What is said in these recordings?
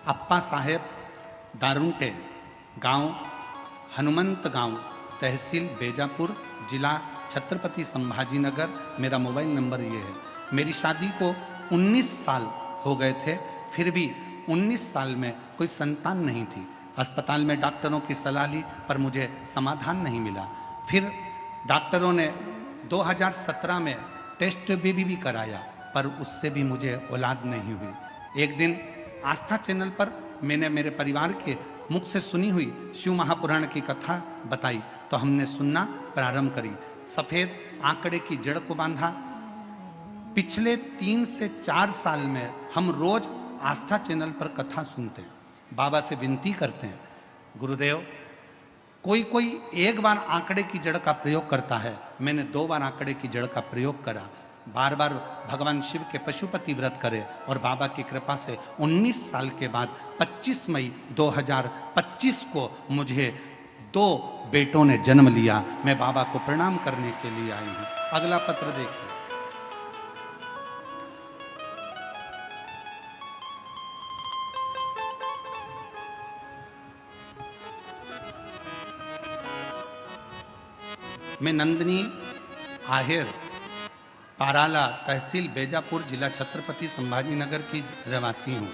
अप्पा साहेब दारुंटे, गांव हनुमंत गांव, तहसील बेजापुर, जिला छत्रपति संभाजीनगर। मेरा मोबाइल नंबर ये है। मेरी शादी को 19 साल हो गए थे, फिर भी 19 साल में कोई संतान नहीं थी। अस्पताल में डॉक्टरों की सलाह ली पर मुझे समाधान नहीं मिला। फिर डॉक्टरों ने 2017 में टेस्ट बेबी भी कराया पर उससे भी मुझे औलाद नहीं हुई। एक दिन आस्था चैनल पर मैंने मेरे परिवार के मुख से सुनी हुई शिव महापुराण की कथा बताई तो हमने सुनना प्रारंभ करी। सफेद आंकड़े की जड़ को बांधा। पिछले 3 से 4 साल में हम रोज आस्था चैनल पर कथा सुनते हैं। बाबा से विनती करते हैं, गुरुदेव कोई एक बार आंकड़े की जड़ का प्रयोग करता है, मैंने 2 बार आंकड़े की जड़ का प्रयोग करा। बार बार भगवान शिव के पशुपति व्रत करे और बाबा की कृपा से 19 साल के बाद 25 मई 2025 को मुझे 2 बेटों ने जन्म लिया। मैं बाबा को प्रणाम करने के लिए आई हूं। अगला पत्र देखिए। मैं नंदिनी आहेर, पाराला, तहसील बेजापुर, जिला छत्रपति संभाजीनगर की रहवासी हूँ।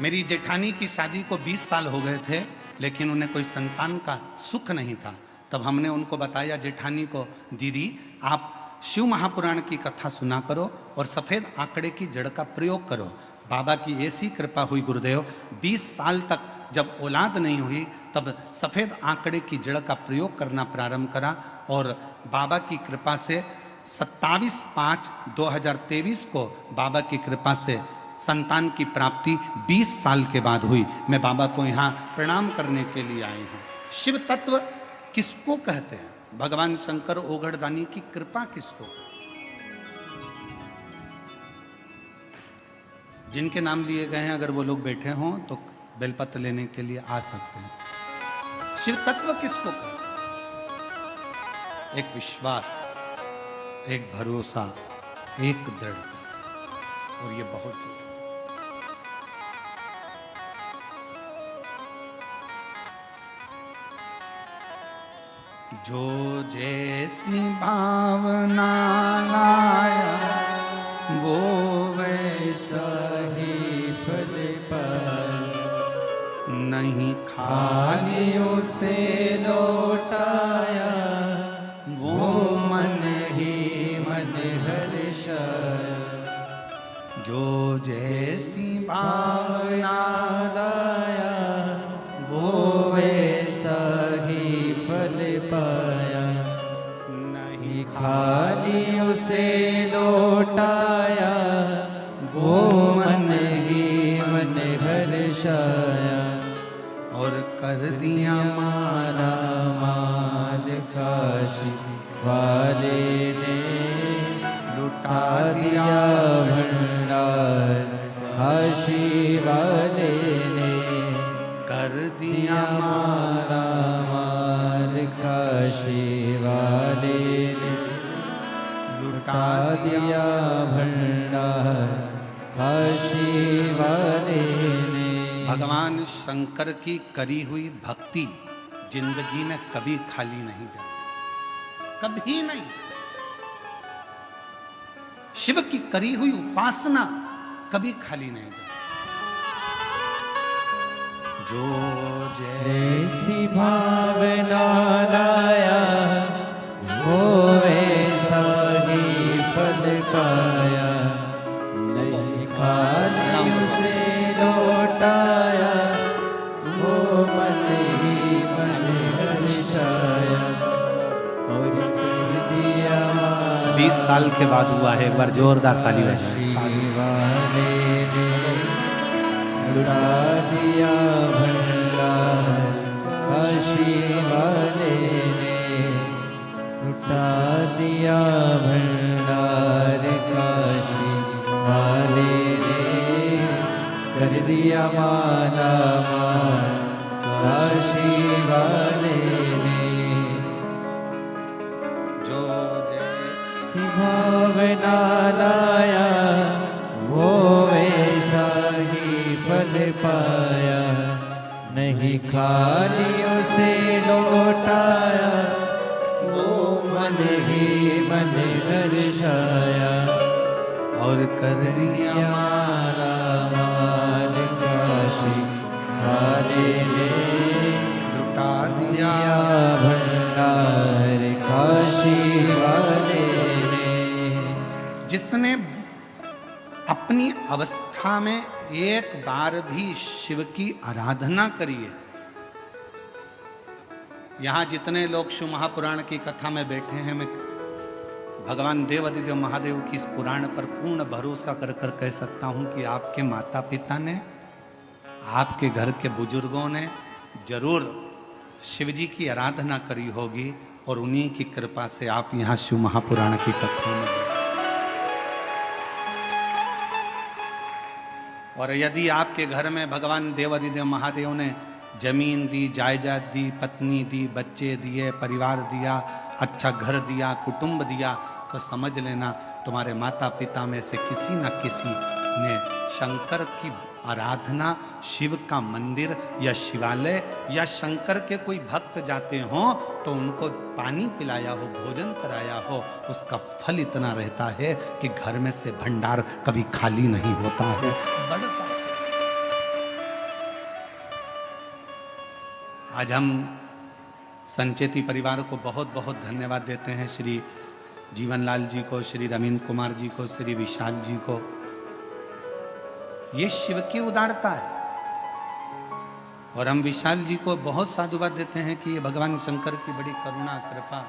मेरी जेठानी की शादी को 20 साल हो गए थे लेकिन उन्हें कोई संतान का सुख नहीं था। तब हमने उनको बताया, जेठानी को, दीदी आप शिव महापुराण की कथा सुना करो और सफ़ेद आंकड़े की जड़ का प्रयोग करो। बाबा की ऐसी कृपा हुई गुरुदेव, 20 साल तक जब औलाद नहीं हुई तब सफ़ेद आंकड़े की जड़ का प्रयोग करना प्रारंभ करा और बाबा की कृपा से 27/5/2023 को बाबा की कृपा से संतान की प्राप्ति 20 साल के बाद हुई। मैं बाबा को यहाँ प्रणाम करने के लिए आई हूँ। शिव तत्व किसको कहते हैं? भगवान शंकर ओघड़दानी की कृपा किसको? जिनके नाम लिए गए हैं अगर वो लोग बैठे हों तो बेलपत्र लेने के लिए आ सकते हैं। शिव तत्व किसको कहते? एक विश्वास, एक भरोसा, एक दृढ़ता, और ये बहुत जो जैसी भावना लाया वो वैसा ही फल पाया, नहीं खाली उसे लौटाया वो मन ही मन हर्षाया। जो जैसी भावना लाया वो वैसा ही फल पाया, नहीं खाली उसे लौटाया वो मन ही मन हर्षाया। और कर दिया माला माल काशी वाले ने, लुटा दिया भंडार काशी वाले ने। कर दिया माला माल काशी वाले ने, लुटा दिया भंडार काशी वाले ने। भगवान शंकर की करी हुई भक्ति जिंदगी में कभी खाली नहीं जाती, कभी नहीं। शिव की करी हुई उपासना कभी खाली नहीं जाती। जो जैसी भावना लाया वो वैसा ही फल पाया, नहीं खाली उसे लौटाया वो मन ही मन हर्षाया। और कर दिया 20 साल के बाद हुआ है। एक बार जोरदार ताली बजाएं। लुटा दिया भंडार काशी वाले ने, लुटा दिया भंडार काशी वाले ने। कर दिया माला माल काशी वाले ने। जो जैसी भावना लाया वो वैसा ही नहीं खाली उसे लौटाया, वो मन ही मन हर्षाया, और कर दिया हमारा माल काशी वाले ने लुटा दिया दिया भंडार काशी वाले ने। जिसने अपनी अवस्था में एक बार भी शिव की आराधना करी है। यहां जितने लोग शिव महापुराण की कथा में बैठे हैं, मैं भगवान देवादिदेव महादेव की इस पुराण पर पूर्ण भरोसा कर कर कह सकता हूं कि आपके माता पिता ने, आपके घर के बुजुर्गों ने जरूर शिव जी की आराधना करी होगी, और उन्हीं की कृपा से आप यहां शिव महापुराण की कथा में। और यदि आपके घर में भगवान देवादिदेव महादेव ने जमीन दी, जायदाद दी, पत्नी दी, बच्चे दिए, परिवार दिया, अच्छा घर दिया, कुटुंब दिया, तो समझ लेना तुम्हारे माता पिता में से किसी न किसी ने शंकर की आराधना, शिव का मंदिर या शिवालय या शंकर के कोई भक्त जाते हो तो उनको पानी पिलाया हो, भोजन कराया हो, उसका फल इतना रहता है कि घर में से भंडार कभी खाली नहीं होता है, बढ़ता है। आज हम संचेती परिवार को बहुत बहुत धन्यवाद देते हैं, श्री जीवनलाल जी को, श्री रविंद्र कुमार जी को, श्री विशाल जी को। ये शिव की उदारता है, और हम विशाल जी को बहुत साधुवाद देते हैं कि ये भगवान शंकर की बड़ी करुणा कृपा।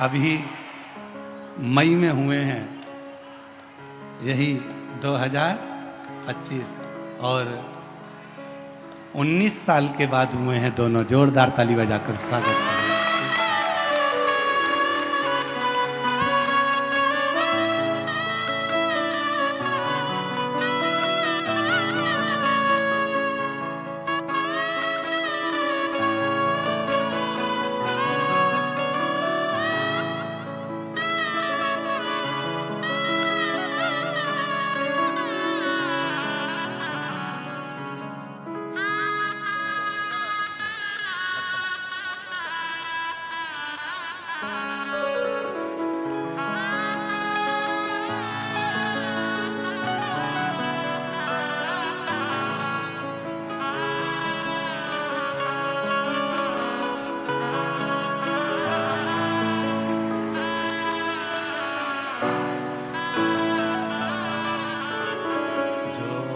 अभी मई में हुए हैं, यही 2025, और 19 साल के बाद हुए हैं दोनों। जोरदार ताली बजाकर स्वागत करें।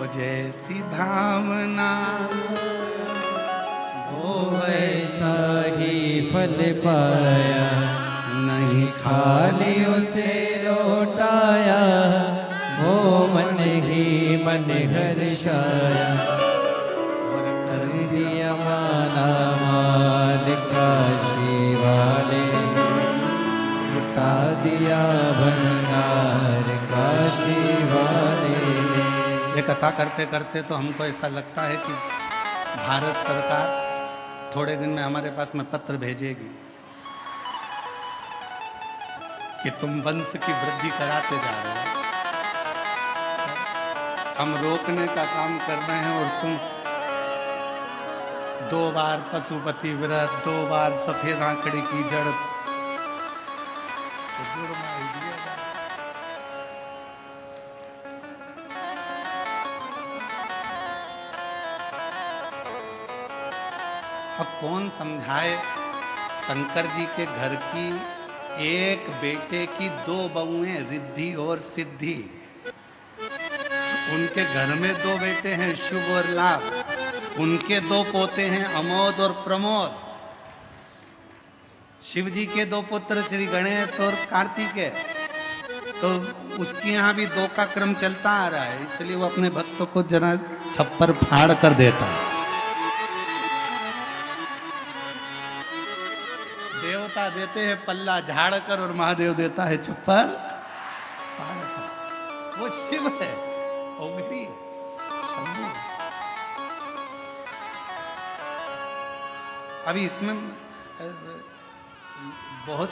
जैसी भावना वो वैसा ही फल पाया, नहीं खाली उसे लौटाया, वो मन ही मन हर्षाया, और कर दिया माला माल काशी वाले, लुटा दिया भंडार काशी वाले। ये कथा करते करते तो हमको ऐसा लगता है कि भारत सरकार थोड़े दिन में हमारे पास में पत्र भेजेगी कि तुम वंश की वृद्धि कराते जा रहे हो, हम रोकने का काम कर रहे हैं, और तुम 2 बार पशुपति व्रत, 2 बार सफेद आंकड़े की जड़, अब कौन समझाए शंकर जी के घर की एक बेटे की 2 बहुएं रिद्धि और सिद्धि, उनके घर में 2 बेटे हैं शुभ और लाभ, उनके 2 पोते हैं अमोद और प्रमोद। शिव जी के 2 पुत्र श्री गणेश और कार्तिकेय, तो उसके यहाँ भी 2 का क्रम चलता आ रहा है, इसलिए वो अपने भक्तों को जरा छप्पर फाड़ कर देता है। देवता देते हैं पल्ला झाड़ कर और महादेव देता है छप्पर फाड़ कर। वो शिव है, ओगटी शंभू। अभी इसमें बहुत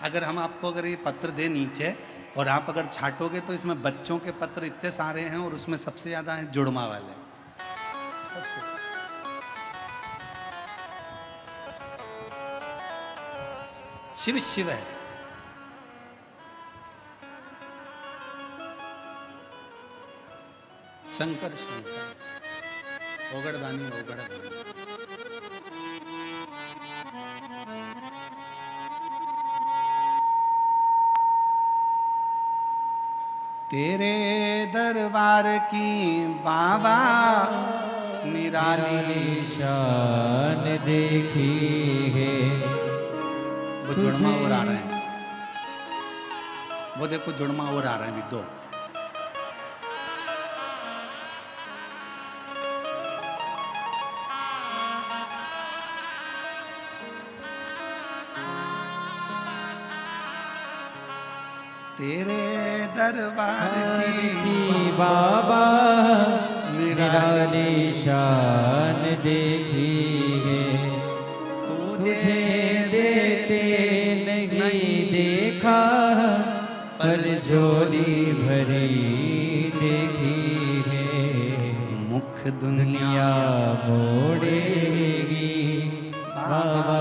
अगर हम आपको अगर ये पत्र दे नीचे और आप अगर छाटोगे तो इसमें बच्चों के पत्र इतने सारे हैं और उसमें सबसे ज्यादा है जुड़मा वाले। शिव शिव है। शंकर शंकर, ओगड़दानी ओगड़दानी। तेरे दरबार की बाबा निराली शान देखी है। वो जुड़मा और आ रहे हैं, वो देखो जुड़मा और आ रहे हैं 2। तेरे दरबार की बाबा निराली शान देखी है। तुझे देते नहीं देखा, पर झोली भरी देखी है। मुख दुनिया मोड़ेगी बाबा,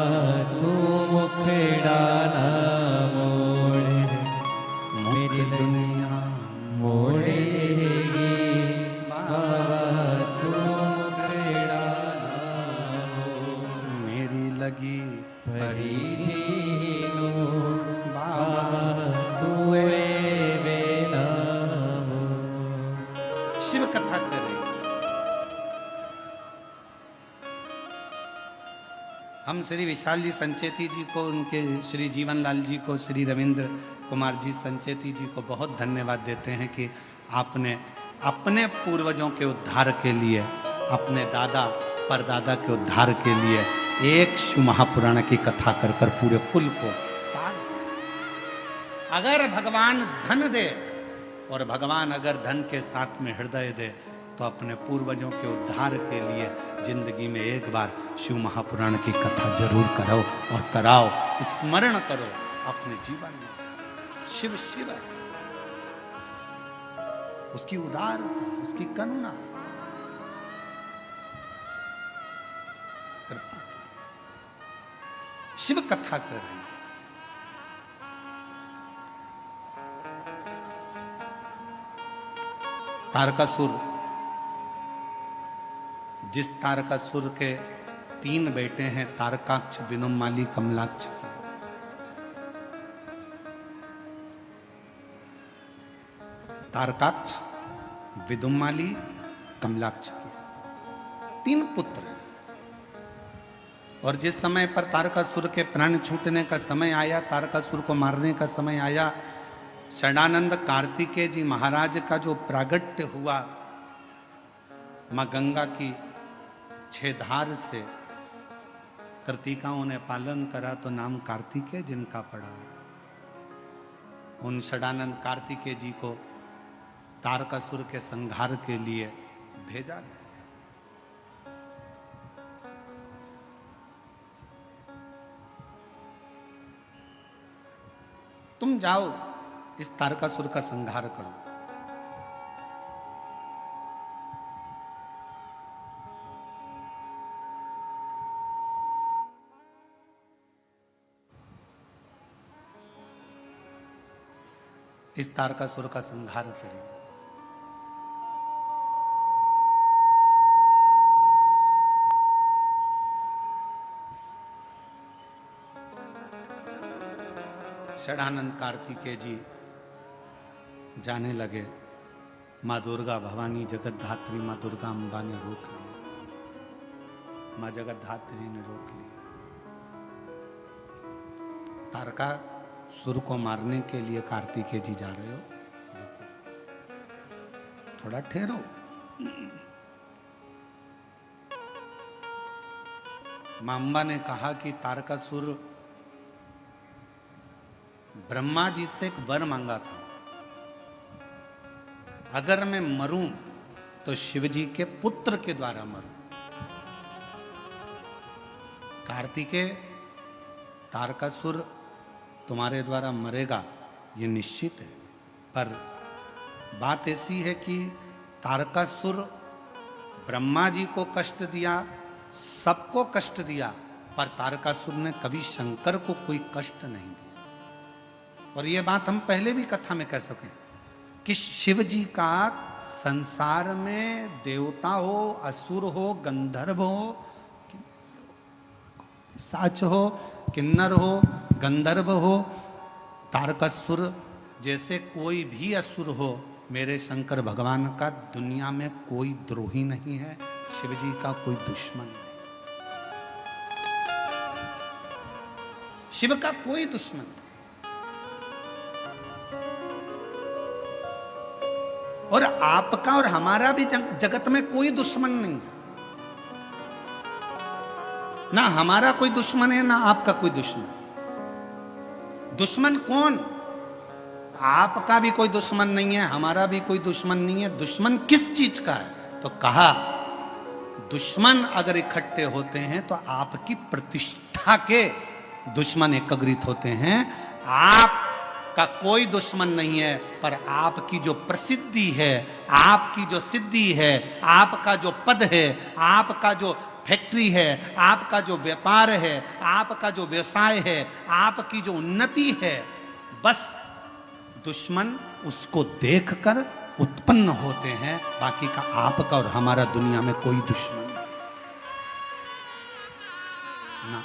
तू मुखड़ा ना मोड़। मेरी दुनिया मोड़ेगी बाबा, तू मुखड़ा ना मोड़। मेरी लगी परीनो बाबा, तू बेना हो। शिव कथा कर रही। हम श्री विशाल जी संचेती जी को, उनके श्री जीवनलाल जी को, श्री रविंद्र कुमार जी संचेती जी को बहुत धन्यवाद देते हैं कि आपने अपने पूर्वजों के उद्धार के लिए, अपने दादा परदादा के उद्धार के लिए एक शिव महापुराण की कथा कर कर पूरे कुल को पार। अगर भगवान धन दे और भगवान अगर धन के साथ में हृदय दे तो अपने पूर्वजों के उद्धार के लिए जिंदगी में एक बार शिव महापुराण की कथा जरूर करो और कराओ, स्मरण करो अपने जीवन में। शिव शिव है, उसकी उदारता, उसकी करुणा, कृपा। शिव कथा कर रहे हैं। तारकासुर, जिस तारकासुर के 3 बेटे हैं, तारकाक्ष, विनुमाली, कमलाक्ष की। तारकाक्ष, विदुमाली, कमलाक्ष की 3 पुत्र हैं। और जिस समय पर तारकासुर के प्राण छूटने का समय आया, तारकासुर को मारने का समय आया, षडानंद कार्तिकेय जी महाराज का जो प्रागट्य हुआ मां गंगा की 6 धार से, कर्तिकाओं ने पालन करा तो नाम कार्तिकेय जिनका पड़ा। उन षडानंद कार्तिकेय जी को तारकासुर के संहार के लिए भेजा गया। तुम जाओ इस तारकासुर का संहार करो। इस तारकासुर का संहार करिए। षडानंद कार्तिकेय जी जाने लगे माँ दुर्गा भवानी जगतधात्री माँ दुर्गा अम्बा ने रोक लिया, माँ जगतधात्री ने रोक लिया। तारकासुर को मारने के लिए कार्तिकेय जी जा रहे हो, थोड़ा ठहरो। मां अम्बा ने कहा कि तारकासुर ब्रह्मा जी से एक वर मांगा था, अगर मैं मरूं तो शिव जी के पुत्र के द्वारा मरूं। कार्तिकेय, तारकासुर तुम्हारे द्वारा मरेगा ये निश्चित है, पर बात ऐसी है कि तारकासुर ब्रह्मा जी को कष्ट दिया, सबको कष्ट दिया, पर तारकासुर ने कभी शंकर को कोई कष्ट नहीं दिया। और ये बात हम पहले भी कथा में कह सकें कि शिव जी का संसार में देवता हो, असुर हो, गंधर्व हो, साच हो, किन्नर हो, गंधर्व हो, तारकासुर जैसे कोई भी असुर हो, मेरे शंकर भगवान का दुनिया में कोई द्रोही नहीं है, शिव जी का कोई दुश्मन नहीं, शिव का कोई दुश्मन नहीं। और आपका और हमारा भी जगत में कोई दुश्मन नहीं है, ना हमारा कोई दुश्मन है ना आपका कोई दुश्मन। दुश्मन कौन? आपका भी कोई दुश्मन नहीं है, हमारा भी कोई दुश्मन नहीं है। दुश्मन किस चीज का है? तो कहा दुश्मन अगर इकट्ठे होते हैं तो आपकी प्रतिष्ठा के दुश्मन एकत्रित होते हैं। आपका कोई दुश्मन नहीं है, पर आपकी जो प्रसिद्धि है, आपकी जो सिद्धि है, आपका जो पद है, आपका जो फैक्ट्री है, आपका जो व्यापार है, आपका जो व्यवसाय है, आपकी जो उन्नति है, बस दुश्मन उसको देखकर उत्पन्न होते हैं। बाकी का आपका और हमारा दुनिया में कोई दुश्मन नहीं, ना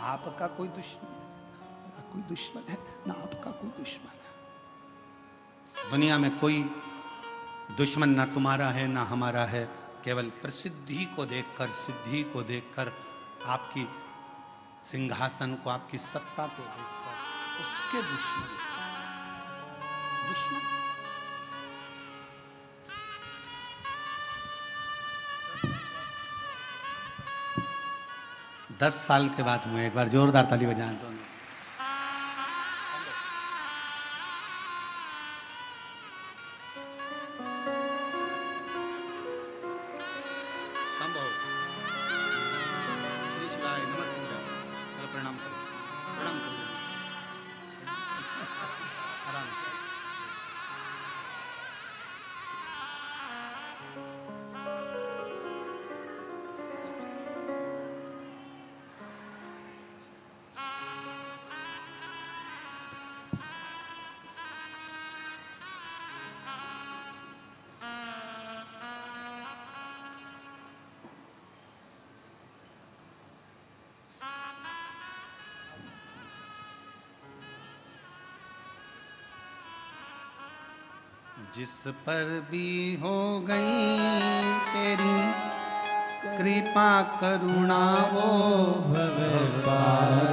आपका कोई दुश्मन है, ना कोई दुश्मन है, ना आपका कोई दुश्मन है। दुनिया में कोई दुश्मन ना तुम्हारा है ना हमारा है। केवल प्रसिद्धि को देखकर, सिद्धि को देखकर, आपकी सिंहासन को, आपकी सत्ता को देखकर उसके दुश्मन 10 साल के बाद हुए। एक बार जोरदार ताली बजाएं दोनों। संभव श्री शिवाय नमस्ते। चलो प्रणाम करो, प्रणाम करो आराम से। जिस पर भी हो गई तेरी कृपा करुणा वो भगवान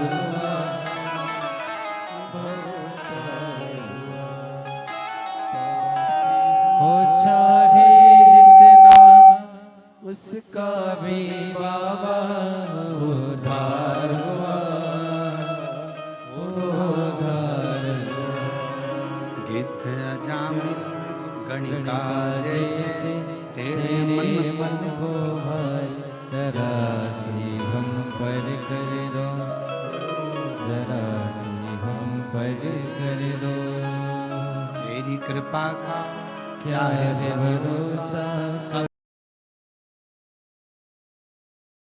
हो चाहे जितना उसका भी बाबा उद्धार हुआ, उद्धार गिद्ध अजामिल गणिका जैसे तेरे मन को भाई जरा सी हम पर कर दो, जरा सी हम पर कर दो। तेरी कृपा का क्या है भरोसा।